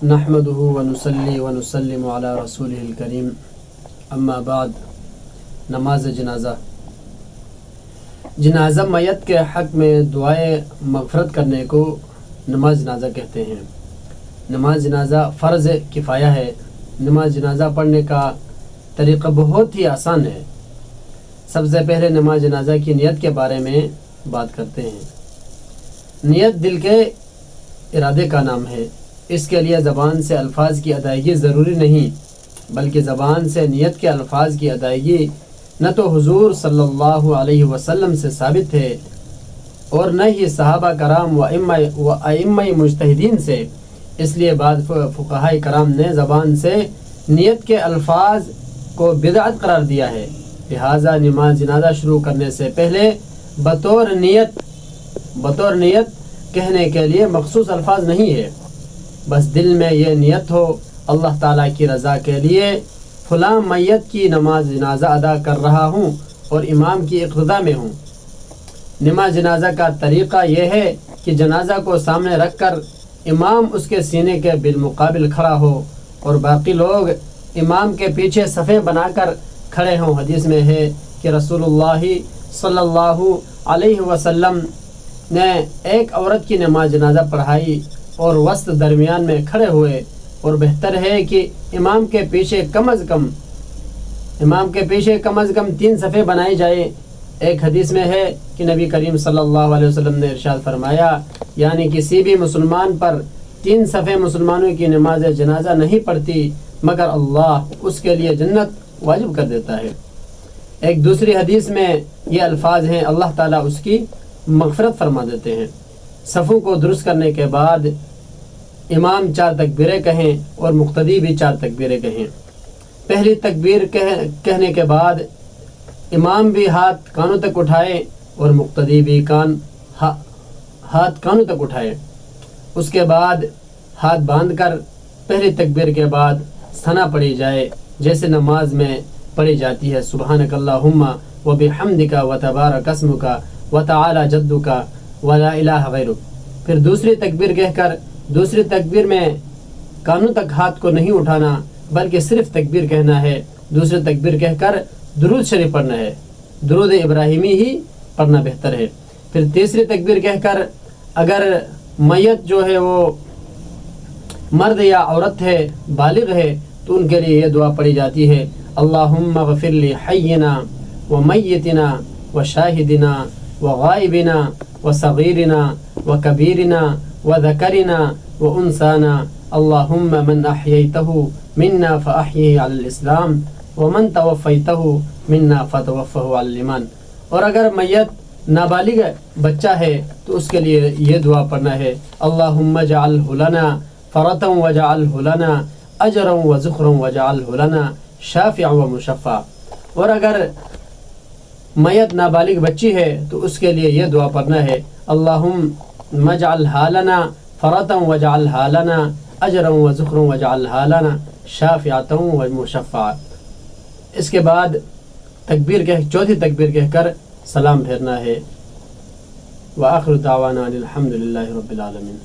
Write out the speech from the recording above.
نحمده ونصلي ونسلم على رسوله الكريم اما بعد۔ نماز جنازہ میت کے حق میں دعائے مغفرت کرنے کو نماز جنازہ کہتے ہیں۔ نماز جنازہ فرض کفایہ ہے۔ نماز جنازہ پڑھنے کا طریقہ بہت ہی آسان ہے۔ سب سے پہلے نماز جنازہ کی نیت کے بارے میں بات کرتے ہیں۔ نیت دل کے ارادے کا نام ہے۔ اس کے لیے زبان سے الفاظ کی ادائیگی ضروری نہیں، بلکہ زبان سے نیت کے الفاظ کی ادائیگی نہ تو حضور صلی اللہ علیہ وسلم سے ثابت ہے اور نہ ہی صحابہ کرام و ائمہ مجتہدین سے۔ اس لیے بعض فقہاء کرام نے زبان سے نیت کے الفاظ کو بدعت قرار دیا ہے۔ لہٰذا نماز جنازہ شروع کرنے سے پہلے بطور نیت کہنے کے لیے مخصوص الفاظ نہیں ہے، بس دل میں یہ نیت ہو اللہ تعالیٰ کی رضا کے لیے فلاں میت کی نماز جنازہ ادا کر رہا ہوں اور امام کی اقتداء میں ہوں۔ نماز جنازہ کا طریقہ یہ ہے کہ جنازہ کو سامنے رکھ کر امام اس کے سینے کے بالمقابل کھڑا ہو اور باقی لوگ امام کے پیچھے صفیں بنا کر کھڑے ہوں۔ حدیث میں ہے کہ رسول اللہ صلی اللہ علیہ وسلم نے ایک عورت کی نماز جنازہ پڑھائی اور وسط درمیان میں کھڑے ہوئے، اور بہتر ہے کہ امام کے پیچھے کم از کم 3 صفیں بنائی جائیں۔ ایک حدیث میں ہے کہ نبی کریم صلی اللہ علیہ وسلم نے ارشاد فرمایا، یعنی کسی بھی مسلمان پر 3 صفیں مسلمانوں کی نماز جنازہ نہیں پڑتی مگر اللہ اس کے لیے جنت واجب کر دیتا ہے۔ ایک دوسری حدیث میں یہ الفاظ ہیں، اللہ تعالیٰ اس کی مغفرت فرما دیتے ہیں۔ صفوں کو درست کرنے کے بعد امام 4 تکبیریں کہیں اور مقتدی بھی 4 تکبیریں کہیں۔ پہلی تکبیر کہنے کے بعد امام بھی ہاتھ کانوں تک اٹھائے اور مقتدی بھی ہاتھ کانوں تک اٹھائے۔ اس کے بعد ہاتھ باندھ کر پہلی تکبیر کے بعد ثنا پڑھی جائے، جیسے نماز میں پڑھی جاتی ہے، سبحانک اللہم و بحمدک و تبارک اسمک و تعالی جدک ولا الہ غیرک۔ پھر دوسری تکبیر کہہ کر دوسری تکبیر میں کانوں تک ہاتھ کو نہیں اٹھانا بلکہ صرف تکبیر کہنا ہے۔ دوسری تکبیر کہہ کر درود شریف پڑھنا ہے، درود ابراہیمی ہی پڑھنا بہتر ہے۔ پھر تیسری تکبیر کہہ کر اگر میت جو ہے وہ مرد یا عورت ہے، بالغ ہے، تو ان کے لیے یہ دعا پڑھی جاتی ہے، اللہم اغفر لی حینا و میتنا و شاہدنا و غائبنا و صغیرنا و کبیرنا و ذکرنا و انسانا، اللہم من احییتہ منا فاحیہ علی الاسلام ومن توفیتہ منا فتوفہ علی الایمان۔ اور اگر میت نابالغ بچہ ہے تو اس کے لیے یہ دعا پڑھنا ہے، اللہم اجعلہ لنا فرطا واجعلہ لنا اجرا وذخرا واجعلہ لنا شافعا ومشفعا۔ اور اگر میت نابالغ بچی ہے تو اس کے لیے یہ دعا پڑھنا ہے، اللہم اجعلھا لنا فرطا واجعلھا لنا اجرا وذخرا واجعلھا لنا شافعا ومشفعا۔ اس کے بعد چوتھی تکبیر کہہ کر سلام پھیرنا ہے۔ وآخر دعوانا الحمد للہ رب العالمین۔